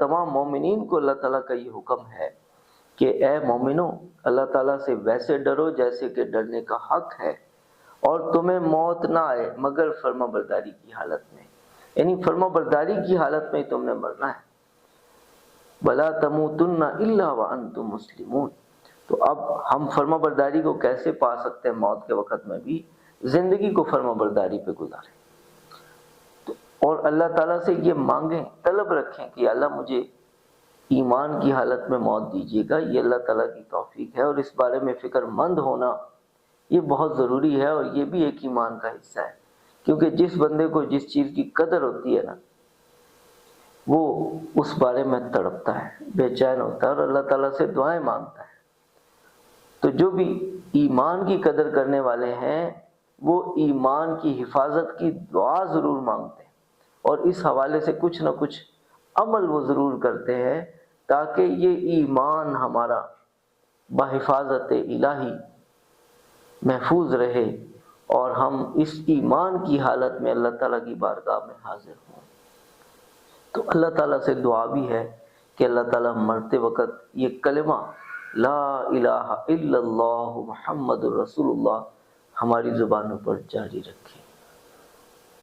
تمام مومنین کو اللہ تعالیٰ کا یہ حکم ہے کہ اے مومنو، اللہ تعالیٰ سے ویسے ڈرو جیسے کہ ڈرنے کا حق ہے، اور تمہیں موت نہ آئے مگر فرما برداری کی حالت میں، یعنی فرما برداری کی حالت میں تم نے مرنا ہے۔ وَلَا تَمُوتُنَّ إِلَّا وَأَنْتُمْ مُسْلِمُونَ۔ تو اب ہم فرما برداری کو کیسے پا سکتے ہیں؟ موت کے وقت میں بھی زندگی کو فرما برداری پہ گزاریں، اور اللہ تعالیٰ سے یہ مانگیں، طلب رکھیں کہ اللہ مجھے ایمان کی حالت میں موت دیجیے گا۔ یہ اللہ تعالیٰ کی توفیق ہے، اور اس بارے میں فکر مند ہونا یہ بہت ضروری ہے، اور یہ بھی ایک ایمان کا حصہ ہے، کیونکہ جس بندے کو جس چیز کی قدر ہوتی ہے نا، وہ اس بارے میں تڑپتا ہے، بے چین ہوتا ہے، اور اللہ تعالیٰ سے دعائیں مانگتا ہے۔ تو جو بھی ایمان کی قدر کرنے والے ہیں وہ ایمان کی حفاظت کی دعا ضرور مانگتے ہیں، اور اس حوالے سے کچھ نہ کچھ عمل وہ ضرور کرتے ہیں تاکہ یہ ایمان ہمارا بحفاظت الہی محفوظ رہے، اور ہم اس ایمان کی حالت میں اللہ تعالیٰ کی بارگاہ میں حاضر ہوں۔ تو اللہ تعالیٰ سے دعا بھی ہے کہ اللہ تعالیٰ مرتے وقت یہ کلمہ لا الہ الا اللہ محمد الرسول اللہ ہماری زبانوں پر جاری رکھے۔